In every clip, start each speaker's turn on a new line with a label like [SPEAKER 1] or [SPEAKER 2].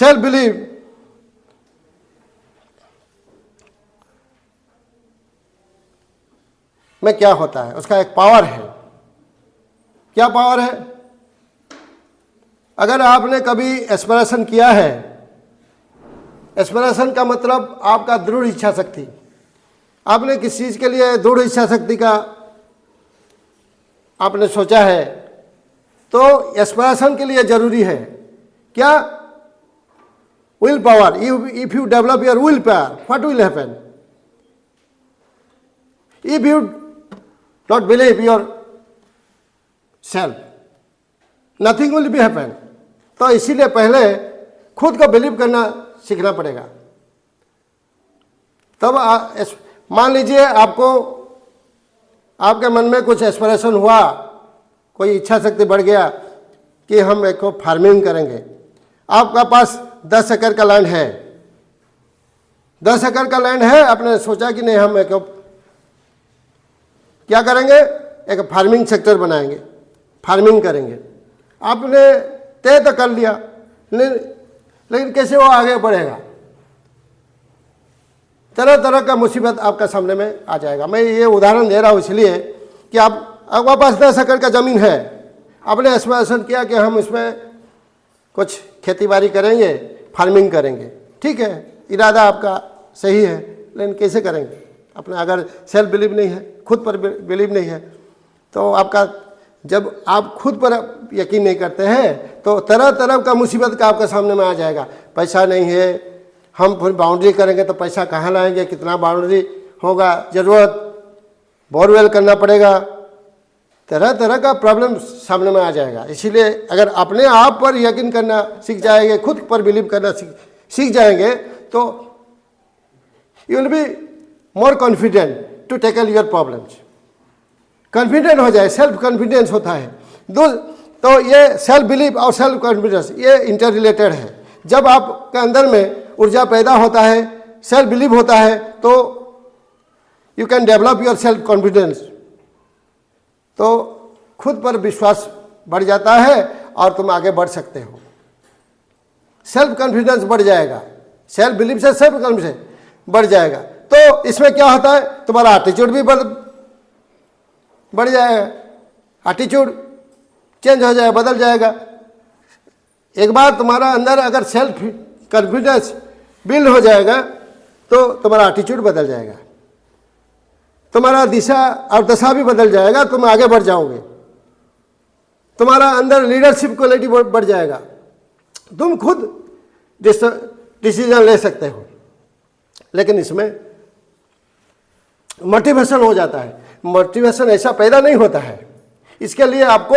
[SPEAKER 1] Self believe में क्या होता है, उसका एक पावर है। क्या पावर है? अगर आपने कभी एस्पिरेशन किया है, एस्पिरेशन का मतलब आपका दृढ़ इच्छा शक्ति, आपने किस चीज़ के लिए दृढ़ इच्छा शक्ति का आपने सोचा है, तो एस्पिरेशन के लिए जरूरी है क्या? Will power. If you develop your will power, what will happen? If you not believe your self, nothing will be happen. तो इसीलिए पहले खुद को बिलीव करना सीखना पड़ेगा। तब मान लीजिए आपको, आपके मन में कुछ एस्पिरेशन हुआ, कोई इच्छा शक्ति बढ़ गया कि हम एक फार्मिंग करेंगे। आपका पास 10 एकड़ का लैंड है, 10 एकड़ का लैंड है, आपने सोचा कि नहीं हम एक क्या करेंगे, एक फार्मिंग सेक्टर बनाएंगे, फार्मिंग करेंगे। आपने तय तो कर लिया, लेकिन कैसे वो आगे बढ़ेगा? तरह तरह का मुसीबत आपका सामने में आ जाएगा। मैं ये उदाहरण दे रहा हूँ इसलिए कि आपके पास 10 एकड़ का ज़मीन है, आपने एस्पिरेशन किया कि हम इसमें कुछ खेती बाड़ी करेंगे, फार्मिंग करेंगे। ठीक है, इरादा आपका सही है, लेकिन कैसे करेंगे? अपना अगर सेल्फ बिलीव नहीं है, खुद पर बिलीव नहीं है, तो आपका, जब आप खुद पर यकीन नहीं करते हैं तो तरह तरह का मुसीबत का आपके सामने में आ जाएगा। पैसा नहीं है, हम फिर बाउंड्री करेंगे तो पैसा कहाँ लाएंगे, कितना बाउंड्री होगा, ज़रूरत, बोरवेल करना पड़ेगा, तरह तरह का प्रॉब्लम सामने में आ जाएगा। इसीलिए अगर अपने आप पर यकीन करना सीख जाएंगे, खुद पर बिलीव करना सीख जाएंगे, तो you will be more confident to tackle your problems. Confident हो जाए, सेल्फ कॉन्फिडेंस होता है। तो ये सेल्फ बिलीव और सेल्फ कॉन्फिडेंस ये इंटर रिलेटेड है। जब आपके अंदर में ऊर्जा पैदा होता है, सेल्फ बिलीव होता है, तो you can develop your self confidence. तो खुद पर विश्वास बढ़ जाता है और तुम आगे बढ़ सकते हो। सेल्फ कॉन्फिडेंस बढ़ जाएगा, सेल्फ बिलीव से सेल्फ कॉन्फिडेंस बढ़ जाएगा। तो इसमें क्या होता है, तुम्हारा एटीट्यूड भी बढ़ जाएगा, एटीट्यूड चेंज हो जाएगा, बदल जाएगा। एक बार तुम्हारा अंदर अगर सेल्फ कॉन्फिडेंस बिल्ड हो जाएगा तो तुम्हारा एटीट्यूड बदल जाएगा, तुम्हारा दिशा और दशा भी बदल जाएगा, तुम आगे बढ़ जाओगे, तुम्हारा अंदर लीडरशिप क्वालिटी बढ़ जाएगा, तुम खुद डिसीजन ले सकते हो। लेकिन इसमें मोटिवेशन हो जाता है। मोटिवेशन ऐसा पैदा नहीं होता है, इसके लिए आपको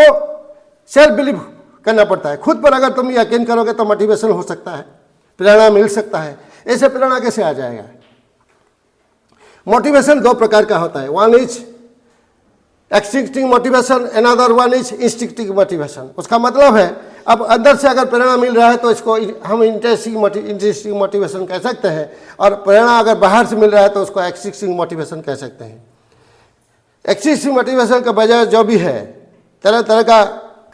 [SPEAKER 1] सेल्फ बिलीव करना पड़ता है। खुद पर अगर तुम यकीन करोगे तो मोटिवेशन हो सकता है, प्रेरणा मिल सकता है। ऐसे प्रेरणा कैसे आ जाएगा? मोटिवेशन 2 प्रकार का होता है, one is extinctive motivation, another one is instinctive motivation. उसका मतलब है अब अंदर से अगर प्रेरणा मिल रहा है तो इसको हम इंटरेस्टिंग मोटिवेशन कह सकते हैं, और प्रेरणा अगर बाहर से मिल रहा है तो उसको एक्सटिंक्टिव मोटिवेशन कह सकते हैं। एक्सटिंक्टिव मोटिवेशन का वजह जो भी है, तरह तरह का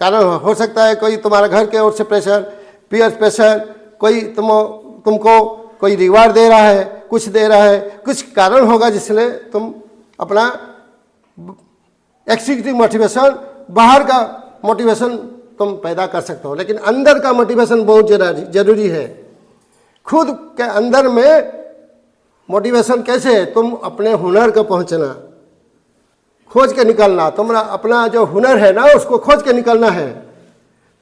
[SPEAKER 1] कारण हो सकता है। कोई तुम्हारा घर के ओर से प्रेशर, पीयर प्रेशर, कोई तुमको कोई रिवार्ड दे रहा है, कुछ दे रहा है, कुछ कारण होगा जिसने तुम अपना एक्सटिंक्टिव मोटिवेशन, बाहर का मोटिवेशन तुम पैदा कर सकते हो। लेकिन अंदर का मोटिवेशन बहुत जरूरी है। खुद के अंदर में मोटिवेशन कैसे है? तुम अपने हुनर को पहुंचना, खोज के निकलना, तुम्हारा अपना जो हुनर है ना उसको खोज के निकलना है।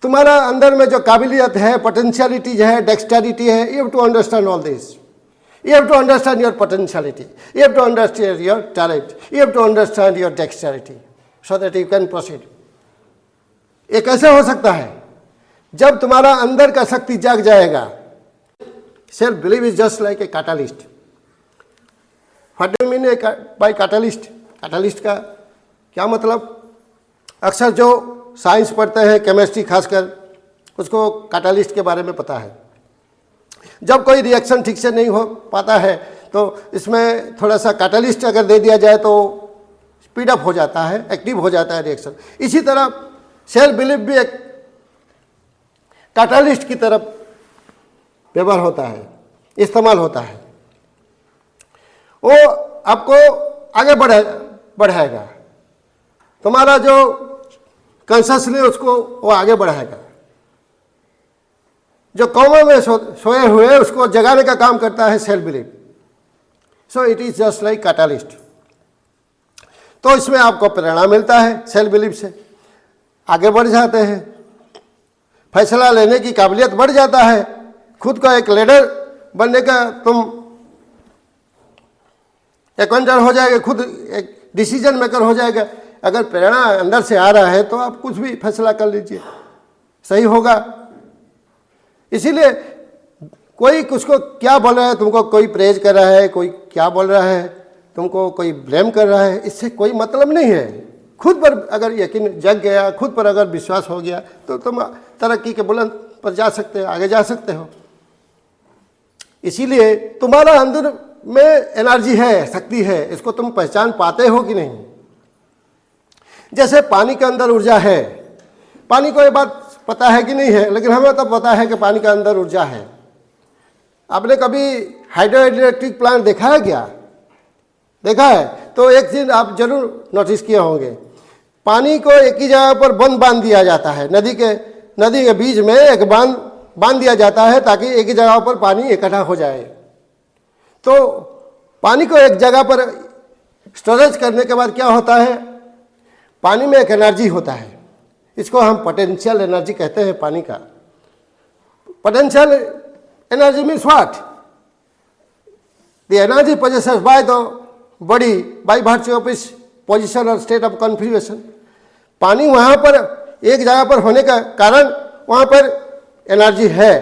[SPEAKER 1] तुम्हारा अंदर में जो काबिलियत है, पोटेंशियलिटीज है, डेक्स्टेरिटी है, you have to understand all this. You have to understand your potentiality. You have to understand your talent. You have to understand your dexterity so that you can proceed. ये कैसे हो सकता है? जब तुम्हारा अंदर का शक्ति जाग जाएगा। Self belief is just like a catalyst. What do you mean by catalyst? Catalyst का क्या मतलब? अक्सर जो साइंस पढ़ते हैं, केमिस्ट्री खासकर, उसको कैटालिस्ट के बारे में पता है। जब कोई रिएक्शन ठीक से नहीं हो पाता है तो इसमें थोड़ा सा कैटालिस्ट अगर दे दिया जाए तो स्पीड अप हो जाता है, एक्टिव हो जाता है रिएक्शन। इसी तरह सेल्फ बिलीफ भी एक कैटालिस्ट की तरफ व्यवहार होता है, इस्तेमाल होता है, वो आपको आगे बढ़ाएगा। तुम्हारा जो कॉन्शसली उसको वो आगे बढ़ाएगा। जो कौमों में सोए हुए उसको जगाने का काम करता है self belief. So it is just like catalyst. तो इसमें आपको प्रेरणा मिलता है, सेल्फ बिलीफ से आगे बढ़ जाते हैं, फैसला लेने की काबिलियत बढ़ जाता है, खुद को एक लीडर बनने का तुम एक्वेंटर हो जाएगा, खुद एक डिसीजन मेकर हो जाएगा। अगर प्रेरणा अंदर से आ रहा है तो आप कुछ भी फैसला कर लीजिए, सही होगा। इसीलिए कोई उसको क्या बोल रहा है, तुमको कोई प्रेज कर रहा है, कोई क्या बोल रहा है, तुमको कोई ब्लेम कर रहा है, इससे कोई मतलब नहीं है। खुद पर अगर यकीन जग गया, खुद पर अगर विश्वास हो गया तो तुम तरक्की के बुलंद पर जा सकते हो, आगे जा सकते हो। इसीलिए तुम्हारा अंदर में एनर्जी है, शक्ति है, इसको तुम पहचान पाते हो कि नहीं। जैसे पानी के अंदर ऊर्जा है, पानी को ये बात पता है कि नहीं है, लेकिन हमें तो पता है कि पानी के अंदर ऊर्जा है। आपने कभी हाइड्रो इलेक्ट्रिक प्लांट देखा है क्या? देखा है तो एक चीज आप जरूर नोटिस किए होंगे, पानी को एक ही जगह पर बांध दिया जाता है। नदी के बीच में एक बांध दिया जाता है ताकि एक ही जगह पर पानी इकट्ठा हो जाए। तो पानी को एक जगह पर स्टोरेज करने के बाद क्या होता है, पानी में एक एनर्जी होता है, इसको हम पोटेंशियल एनर्जी कहते हैं। पानी का potential energy means what? The energy possesses by the body by virtue of its position और स्टेट ऑफ कॉन्फिगरेशन। पानी वहाँ पर एक जगह पर होने का कारण वहाँ पर एनर्जी है,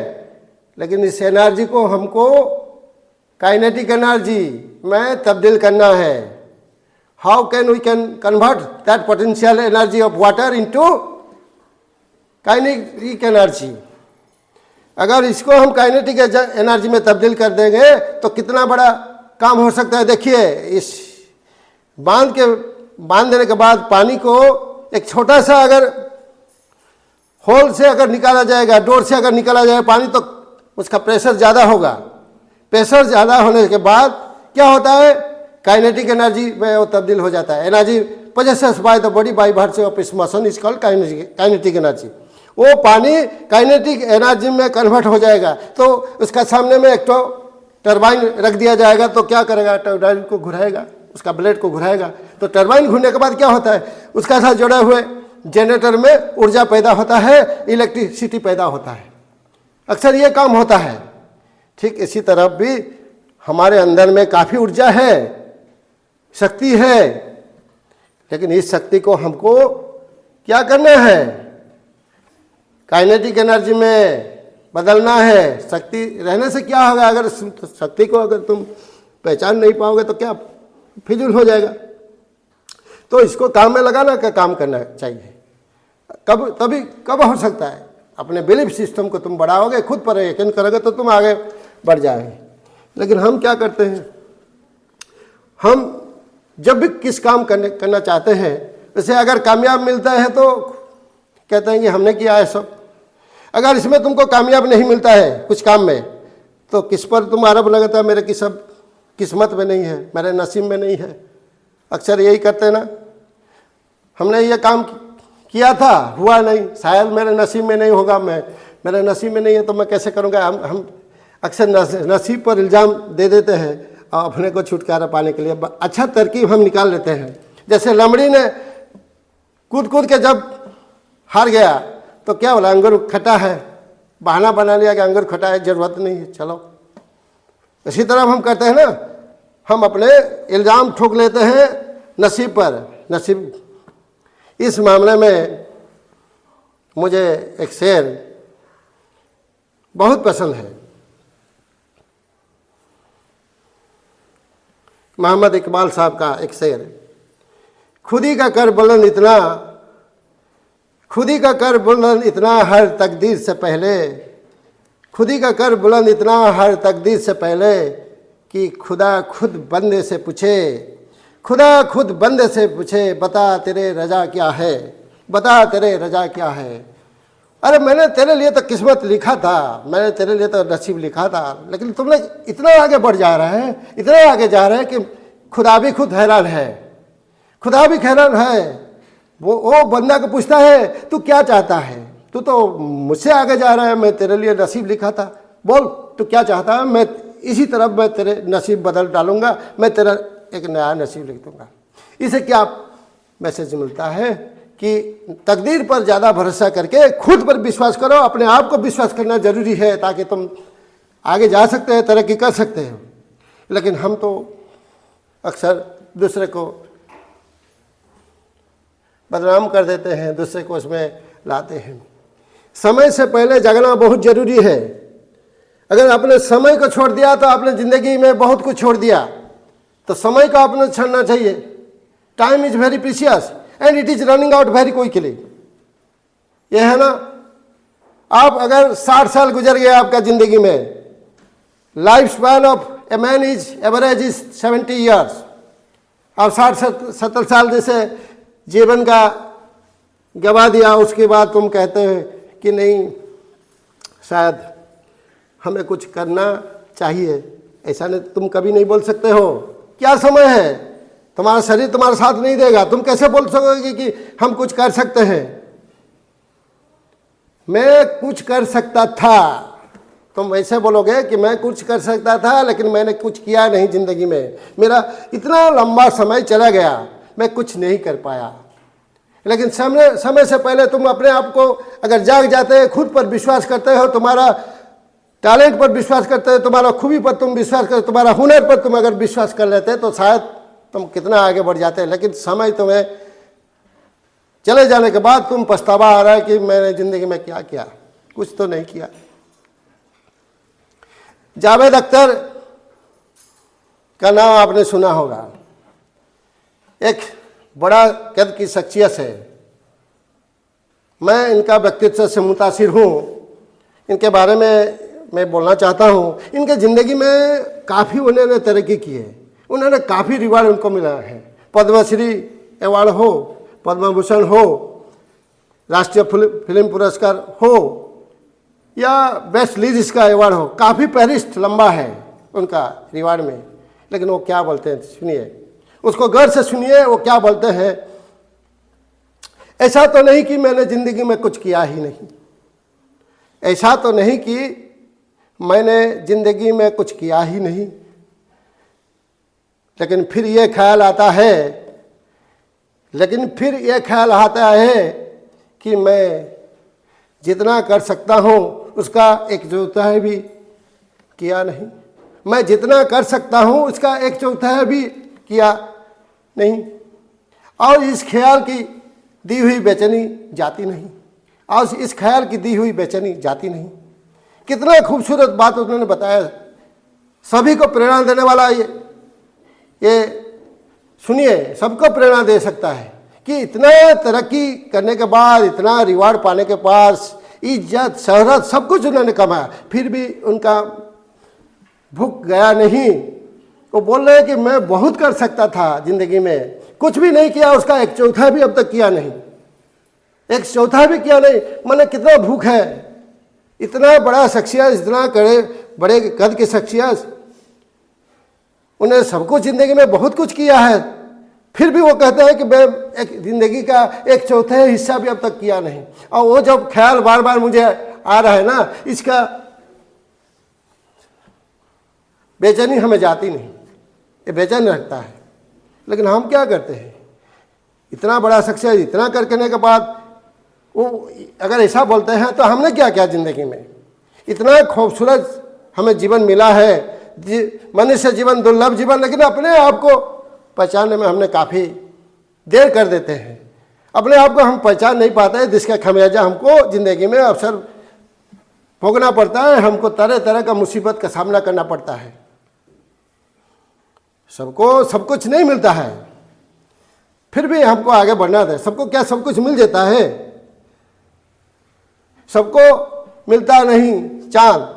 [SPEAKER 1] लेकिन इस एनर्जी को हमको काइनेटिक एनर्जी में तब्दील करना है। How can we can convert that potential energy of water into kinetic energy? अगर इसको हम काइनेटिक एनर्जी में तब्दील कर देंगे तो कितना बड़ा काम हो सकता है। देखिए, इस बांध देने के बाद पानी को एक छोटा सा अगर होल से अगर निकाला जाएगा, डोर से अगर निकाला जाएगा पानी, तो उसका प्रेशर ज़्यादा होगा। प्रेशर ज़्यादा होने के बाद क्या होता है, काइनेटिक एनर्जी में वो तब्दील हो जाता है। Energy possesses by the body by virtue of its motion is called kinetic energy. वो पानी काइनेटिक एनर्जी में कन्वर्ट हो जाएगा। तो उसका सामने में एक तो टरबाइन रख दिया जाएगा, तो क्या करेगा, टरबाइन को घुराएगा, उसका ब्लेड को घुराएगा। तो टरबाइन घूमने के बाद क्या होता है, उसका साथ जुड़े हुए जनरेटर में ऊर्जा पैदा होता है, इलेक्ट्रिसिटी पैदा होता है। अक्सर ये काम होता है। ठीक इसी तरह भी हमारे अंदर में काफ़ी ऊर्जा है, शक्ति है, लेकिन इस शक्ति को हमको क्या करना है, काइनेटिक एनर्जी में बदलना है। शक्ति रहने से क्या होगा, अगर शक्ति को अगर तुम पहचान नहीं पाओगे तो क्या फिजूल हो जाएगा। तो इसको काम में लगाना का काम करना चाहिए। कब हो सकता है, अपने बिलीफ सिस्टम को तुम बढ़ाओगे, खुद पर यकीन करोगे तो तुम आगे बढ़ जाएंगे। लेकिन हम क्या करते हैं, हम जब भी किस काम करना चाहते हैं, जैसे अगर कामयाब मिलता है तो कहते हैं कि हमने किया है सब। अगर इसमें तुमको कामयाब नहीं मिलता है कुछ काम में, तो किस पर तुम आरोप लगाता है, मेरे किस्मत में नहीं है, मेरे नसीब में नहीं है। अक्सर यही करते हैं ना, हमने ये काम किया था, हुआ नहीं, शायद मेरे नसीब में नहीं होगा, मेरे नसीब में नहीं है तो मैं कैसे करूँगा। हम अक्सर नसीब पर इल्ज़ाम दे देते हैं और अपने को छुटकारा पाने के लिए अच्छा तरकीब हम निकाल लेते हैं। जैसे लमड़ी ने कूद के जब हार गया तो क्या बोला, अंगूर खट्टा है, बहाना बना लिया कि अंगूर खट्टा है, ज़रूरत नहीं है, चलो। इसी तरह हम करते हैं ना, हम अपने इल्ज़ाम ठोक लेते हैं नसीब पर। नसीब, इस मामले में मुझे एक शेर बहुत पसंद है, मोहम्मद इकबाल साहब का एक शेर। खुदी का कर बुलंद इतना, खुदी का कर बुलंद इतना हर तकदीर से पहले, खुदी का कर बुलंद इतना हर तकदीर से पहले कि खुदा खुद बंदे से पूछे, खुदा खुद बंदे से पूछे, बता तेरे रजा क्या है, बता तेरे रजा क्या है। अरे मैंने तेरे लिए तो किस्मत लिखा था, मैंने तेरे लिए तो नसीब लिखा था, लेकिन तुमने इतना आगे बढ़ जा रहा है, इतना आगे जा रहा है कि खुदा भी खुद हैरान है, खुदा भी हैरान है। वो बंदा को पूछता है तू क्या चाहता है, तू तो मुझसे आगे जा रहा है, मैं तेरे लिए नसीब लिखा था, बोल तू क्या चाहता है, मैं इसी तरफ मैं तेरे नसीब बदल डालूंगा, मैं तेरा एक नया नसीब लिख दूंगा। इसे क्या मैसेज मिलता है कि तकदीर पर ज़्यादा भरोसा करके खुद पर विश्वास करो, अपने आप को विश्वास करना जरूरी है ताकि तुम आगे जा सकते हैं, तरक्की कर सकते हो। लेकिन हम तो अक्सर दूसरे को बदनाम कर देते हैं, दूसरे को उसमें लाते हैं। समय से पहले जगना बहुत ज़रूरी है। अगर आपने समय को छोड़ दिया तो आपने ज़िंदगी में बहुत कुछ छोड़ दिया, तो समय को आपने छोड़ना चाहिए। Time is very precious and it is running out very quickly. यह है ना, आप अगर 60 साल गुजर गए आपका ज़िंदगी में, life span of a man is average is 70 years. आप 60-70 साल जैसे जीवन का गवा दिया, उसके बाद तुम कहते हैं कि नहीं शायद हमें कुछ करना चाहिए, ऐसा नहीं तुम कभी नहीं बोल सकते हो। क्या समय है, तुम्हारा शरीर तुम्हारा साथ नहीं देगा, तुम कैसे बोल सकोगे कि हम कुछ कर सकते हैं। मैं कुछ कर सकता था, तुम वैसे बोलोगे कि मैं कुछ कर सकता था लेकिन मैंने कुछ किया नहीं ज़िंदगी में, मेरा इतना लंबा समय चला गया, मैं कुछ नहीं कर पाया। लेकिन समय से पहले तुम अपने आप को अगर जाग जाते हो, खुद पर विश्वास करते हो, तुम्हारा टैलेंट पर विश्वास करते हो, तुम्हारा खूबी पर तुम विश्वास करते, तुम्हारा हुनर पर तुम अगर विश्वास कर लेते तो शायद तुम कितना आगे बढ़ जाते। लेकिन समय तुम्हें चले जाने के बाद तुम पछतावा आ रहा है कि मैंने ज़िंदगी में क्या किया, कुछ तो नहीं किया। जावेद अख्तर का नाम आपने सुना होगा, एक बड़ा कद की शख्सियत है। मैं इनका व्यक्तित्व से मुतासिर हूँ, इनके बारे में मैं बोलना चाहता हूँ। इनके ज़िंदगी में काफ़ी उन्होंने तरक्की की है, उन्होंने काफ़ी रिवार्ड उनको मिला है। पद्मश्री अवार्ड हो, पद्म भूषण हो, राष्ट्रीय फिल्म पुरस्कार हो या बेस्ट लीड का अवार्ड हो, काफ़ी फहरिस्त लंबा है उनका रिवार्ड में। लेकिन वो क्या बोलते हैं सुनिए, उसको गौर से सुनिए, वो क्या बोलते हैं। ऐसा तो नहीं कि मैंने ज़िंदगी में कुछ किया ही नहीं, ऐसा तो नहीं कि मैंने ज़िंदगी में कुछ किया ही नहीं, लेकिन फिर ये ख्याल आता है कि मैं जितना कर सकता हूँ उसका एक चौथाई भी किया नहीं, मैं जितना कर सकता हूँ उसका एक चौथाई भी किया नहीं, और इस ख्याल की दी हुई बेचैनी जाती नहीं, और इस ख्याल की दी हुई बेचैनी जाती नहीं। कितना खूबसूरत बात उन्होंने बताया, सभी को प्रेरणा देने वाला ये सुनिए, सबको प्रेरणा दे सकता है कि इतना तरक्की करने के बाद, इतना रिवार्ड पाने के पास, इज्जत शोहरत सब कुछ उन्होंने कमाया, फिर भी उनका भूख गया नहीं। वो बोल रहे हैं कि मैं बहुत कर सकता था ज़िंदगी में, कुछ भी नहीं किया, उसका एक चौथा भी अब तक किया नहीं, एक चौथा भी किया नहीं। मैंने कितना भूख है, इतना बड़ा शख्सियत, इतना बड़े कद की शख्सियत, उन्हें सब कुछ ज़िंदगी में बहुत कुछ किया है, फिर भी वो कहते हैं कि मैं एक ज़िंदगी का एक चौथा हिस्सा भी अब तक किया नहीं। और वो जब ख्याल बार बार मुझे आ रहा है ना, इसका बेचैनी हमें जाती नहीं, ये बेचैन रखता है। लेकिन हम क्या करते हैं, इतना बड़ा शख्सियत, इतना करने के बाद वो अगर ऐसा बोलते हैं तो हमने क्या किया ज़िंदगी में। इतना खूबसूरत हमें जीवन मिला है, मनुष्य जीवन दुर्लभ जीवन, लेकिन अपने आप को पहचानने में हमने काफ़ी देर कर देते हैं। अपने आप को हम पहचान नहीं पाते हैं, जिसका खमियाजा हमको ज़िंदगी में अक्सर भोगना पड़ता है। हमको तरह तरह का मुसीबत का सामना करना पड़ता है। सबको सब कुछ नहीं मिलता है, फिर भी हमको आगे बढ़ना है। सबको क्या सब कुछ मिल जाता है? सबको मिलता नहीं चांद।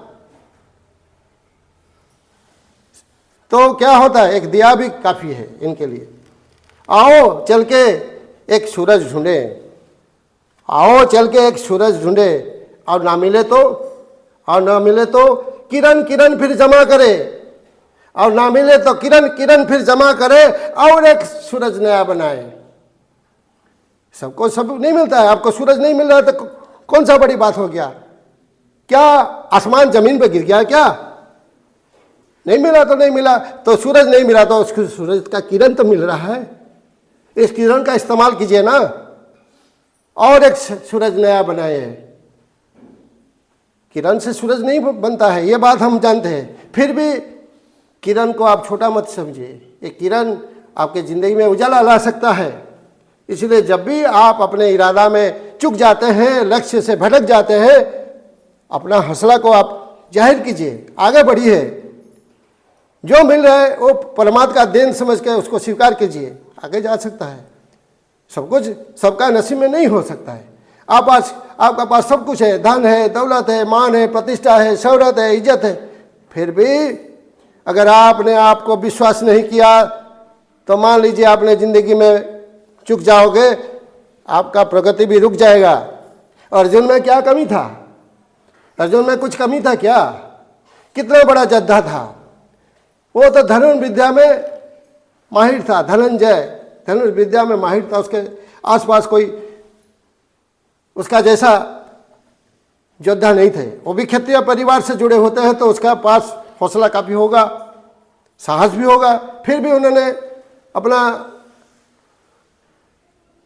[SPEAKER 1] तो क्या होता है, एक दिया भी काफ़ी है इनके लिए। आओ चल के एक सूरज ढूंढे, आओ चल के एक सूरज ढूंढे, और ना मिले तो किरण किरण फिर जमा करे, और ना मिले तो किरण किरण फिर जमा करे और एक सूरज नया बनाए। सबको सब नहीं मिलता है, आपको सूरज नहीं मिल रहा तो कौन सा बड़ी बात हो गया? क्या आसमान जमीन पे गिर गया क्या? नहीं मिला तो नहीं मिला, तो सूरज नहीं मिला तो उसको सूरज का किरण तो मिल रहा है, इस किरण का इस्तेमाल कीजिए ना, और एक सूरज नया बनाए। किरण से सूरज नहीं बनता है, ये बात हम जानते हैं, फिर भी किरण को आप छोटा मत समझिए। एक किरण आपके ज़िंदगी में उजाला ला सकता है। इसलिए जब भी आप अपने इरादा में चूक जाते हैं, लक्ष्य से भटक जाते हैं, अपना हौसला को आप जाहिर कीजिए, आगे बढ़िए। जो मिल रहा है वो परमात्मा का देन समझ के उसको स्वीकार कीजिए, आगे जा सकता है। सब कुछ सबका नसीब में नहीं हो सकता है। आप आज आपका पास सब कुछ है, धन है, दौलत है, मान है, प्रतिष्ठा है, शौहरत है, इज्जत है, फिर भी अगर आपने आपको विश्वास नहीं किया तो मान लीजिए आपने ज़िंदगी में चूक जाओगे, आपका प्रगति भी रुक जाएगा। अर्जुन में क्या कमी था? अर्जुन में कुछ कमी था क्या? कितना बड़ा योद्धा था वो, तो धनुर्विद्या में माहिर था। धनंजय धनुर्विद्या में माहिर था, उसके आसपास कोई उसका जैसा योद्धा नहीं थे। वो भी क्षत्रिय परिवार से जुड़े होते हैं तो उसका पास हौसला काफ़ी होगा, साहस भी होगा। फिर भी उन्होंने अपना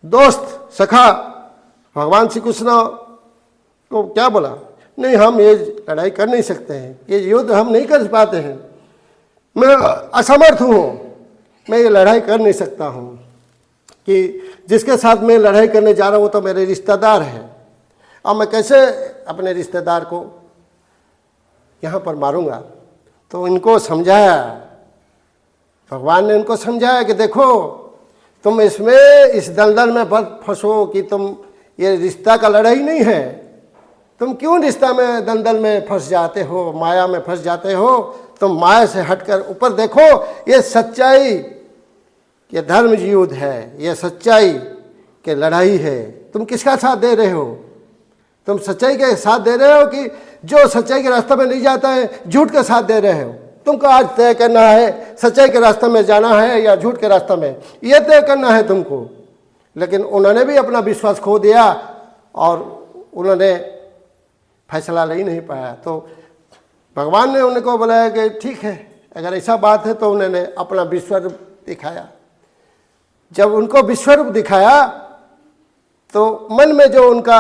[SPEAKER 1] दोस्त सखा भगवान श्री कृष्ण को क्या बोला? नहीं, हम ये लड़ाई कर नहीं सकते हैं, ये युद्ध हम नहीं कर पाते हैं, मैं असमर्थ हूँ, मैं ये लड़ाई कर नहीं सकता हूँ। कि जिसके साथ मैं लड़ाई करने जा रहा हूँ वो तो मेरे रिश्तेदार हैं, अब मैं कैसे अपने रिश्तेदार को यहाँ पर मारूंगा? तो इनको समझाया, भगवान ने उनको समझाया कि देखो तुम इसमें इस दलदल में मत फंसो कि तुम, ये रिश्ता का लड़ाई नहीं है, तुम क्यों रिश्ता में दलदल में फंस जाते हो, माया में फंस जाते हो? तुम माया से हटकर ऊपर देखो, ये सच्चाई, ये धर्म युद्ध है, ये सच्चाई की लड़ाई है। तुम किसका साथ दे रहे हो? तुम सच्चाई के साथ दे रहे हो कि जो सच्चाई के रास्ते में नहीं जाता है झूठ के साथ दे रहे हो? तुमको आज तय करना है सच्चाई के रास्ते में जाना है या झूठ के रास्ते में, ये तय करना है तुमको। लेकिन उन्होंने भी अपना विश्वास खो दिया और उन्होंने फैसला ले ही नहीं पाया। तो भगवान ने उनको बुलाया कि ठीक है, अगर ऐसा बात है, तो उन्होंने अपना विश्वरूप दिखाया। जब उनको विश्वरूप दिखाया तो मन में जो उनका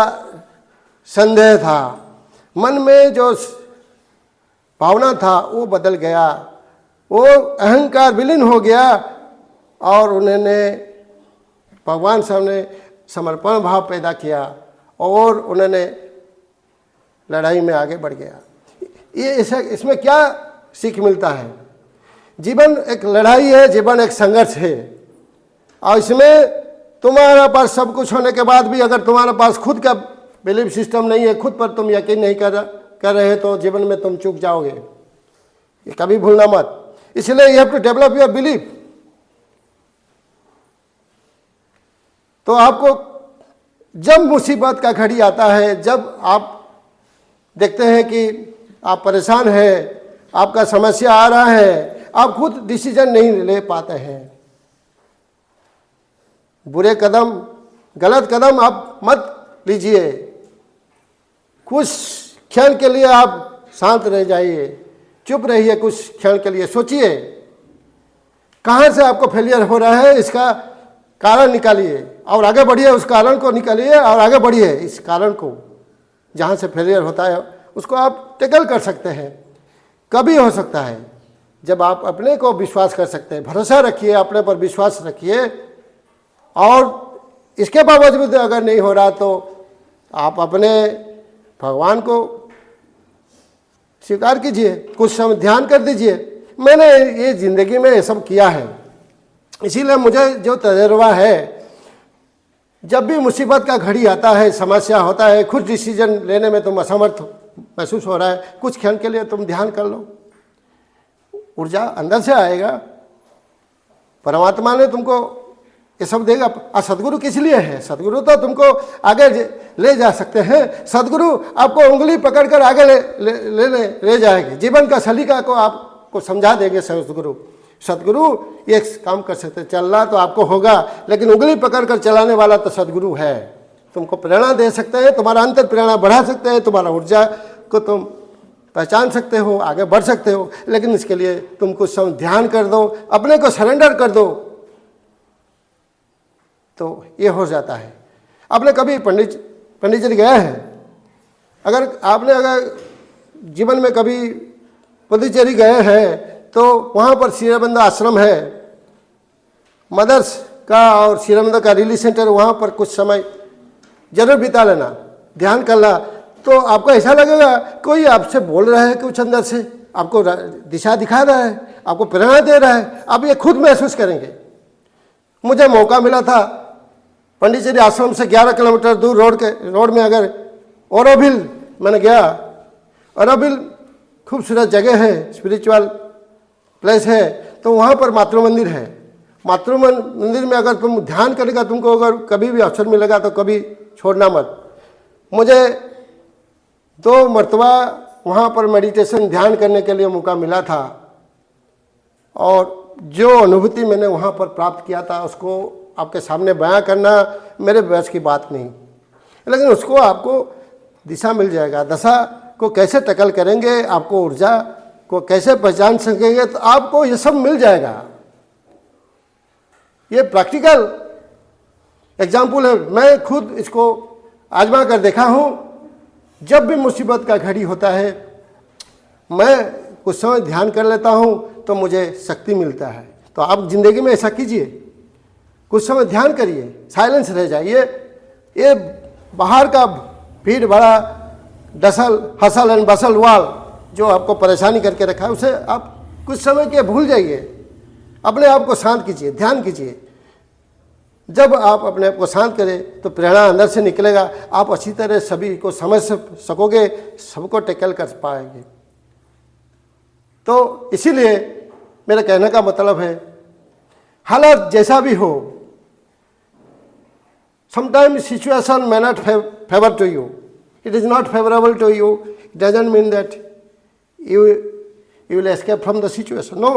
[SPEAKER 1] संदेह था, मन में जो भावना था वो बदल गया, वो अहंकार विलीन हो गया और उन्होंने भगवान सामने समर्पण भाव पैदा किया और उन्होंने लड़ाई में आगे बढ़ गया। ये इसमें क्या सीख मिलता है? जीवन एक लड़ाई है, जीवन एक संघर्ष है, और इसमें तुम्हारा पास सब कुछ होने के बाद भी अगर तुम्हारे पास खुद का बिलीफ सिस्टम नहीं है, खुद पर तुम यकीन नहीं कर रहे, तो जीवन में तुम चूक जाओगे। ये कभी भूलना मत। इसलिए you have to develop your belief. तो आपको जब मुसीबत का घड़ी आता है, जब आप देखते हैं कि आप परेशान हैं, आपका समस्या आ रहा है, आप खुद डिसीजन नहीं ले पाते हैं, बुरे कदम, गलत कदम आप मत लीजिए। कुछ क्षण के लिए आप शांत रह जाइए, चुप रहिए, कुछ क्षण के लिए सोचिए कहाँ से आपको फेलियर हो रहा है, इसका कारण निकालिए और आगे बढ़िए। उस कारण को निकालिए और आगे बढ़िए। इस कारण को, जहाँ से फेलियर होता है, उसको आप टैकल कर सकते हैं। कभी हो सकता है जब आप अपने को विश्वास कर सकते हैं। भरोसा रखिए, अपने पर विश्वास रखिए, और इसके बावजूद अगर नहीं हो रहा तो आप अपने भगवान को स्वीकार कीजिए, कुछ समय ध्यान कर दीजिए। मैंने ये ज़िंदगी में ये सब किया है, इसीलिए मुझे जो तजुर्बा है, जब भी मुसीबत का घड़ी आता है, समस्या होता है, खुद डिसीजन लेने में तुम असमर्थ महसूस हो रहा है, कुछ क्षण के लिए तुम ध्यान कर लो, ऊर्जा अंदर से आएगा। परमात्मा ने तुमको ये सब देगा। और सदगुरु किस लिए है? सदगुरु तो तुमको आगे ले जा सकते हैं। सदगुरु आपको उंगली पकड़कर आगे ले जाएंगे, जीवन का सलीका को आपको समझा देंगे सदगुरु। सदगुरु ये काम कर सकते, चलना तो आपको होगा, लेकिन उंगली पकड़कर चलाने वाला तो सदगुरु है। तुमको प्रेरणा दे सकते हैं, तुम्हारा अंतर प्रेरणा बढ़ा सकते हैं, तुम्हारा ऊर्जा को तुम पहचान सकते हो, आगे बढ़ सकते हो। लेकिन इसके लिए तुम कुछ समय ध्यान कर दो, अपने को सरेंडर कर दो, तो ये हो जाता है। आपने कभी पंडित गए हैं? अगर जीवन में कभी पुदुचेरी गए हैं तो वहाँ पर शिराबंद आश्रम है, मदर्स का और शिराबंद का रिलीज सेंटर, वहाँ पर कुछ समय जरूर बिता लेना, ध्यान करना। तो आपको ऐसा लगेगा कोई आपसे बोल रहा है, कुछ अंदर से आपको दिशा दिखा रहा है, आपको प्रेरणा दे रहा है, आप ये खुद महसूस करेंगे। मुझे मौका मिला था पंडिचेरी आश्रम से 11 किलोमीटर दूर रोड में अगर ओरोविल मैंने गया। ओरोविल खूबसूरत जगह है, स्पिरिचुअल प्लेस है। तो वहाँ पर मातृ मंदिर है। मातृ मंदिर में अगर तुम ध्यान करेगा, तुमको अगर कभी भी अवसर मिलेगा तो कभी छोड़ना मत। मुझे 2 मरतबा वहाँ पर मेडिटेशन ध्यान करने के लिए मौका मिला था, और जो अनुभूति मैंने वहाँ पर प्राप्त किया था उसको आपके सामने बयां करना मेरे बस की बात नहीं, लेकिन उसको आपको दिशा मिल जाएगा। दशा को कैसे टैकल करेंगे, आपको ऊर्जा को कैसे पहचान सकेंगे, तो आपको ये सब मिल जाएगा। ये प्रैक्टिकल एग्जाम्पल है, मैं खुद इसको आजमा कर देखा हूँ। जब भी मुसीबत का घड़ी होता है, मैं कुछ समय ध्यान कर लेता हूँ तो मुझे शक्ति मिलता है। तो आप जिंदगी में ऐसा कीजिए, कुछ समय ध्यान करिए, साइलेंस रह जाइए। ये बाहर का भीड़ बड़ा हसल एंड बसल वाल जो आपको परेशानी करके रखा है, उसे आप कुछ समय के भूल जाइए, अपने आप को शांत कीजिए, ध्यान कीजिए। जब आप अपने आप को शांत करें तो प्रेरणा अंदर से निकलेगा, आप अच्छी तरह सभी को समझ सकोगे, सबको टैकल कर पाएंगे। तो इसीलिए मेरा कहने का मतलब है, हालात जैसा भी हो, sometimes situation may not favor to you. It is not favorable to you. It doesn't mean that you will escape from the situation. No.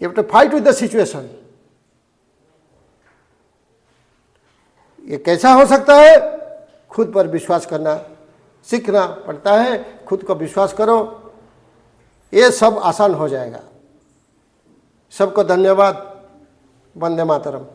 [SPEAKER 1] You have to fight with the situation. ये कैसा हो सकता है? खुद पर विश्वास करना सीखना पड़ता है। खुद को विश्वास करो, ये सब आसान हो जाएगा। सबको धन्यवाद। वंदे मातरम।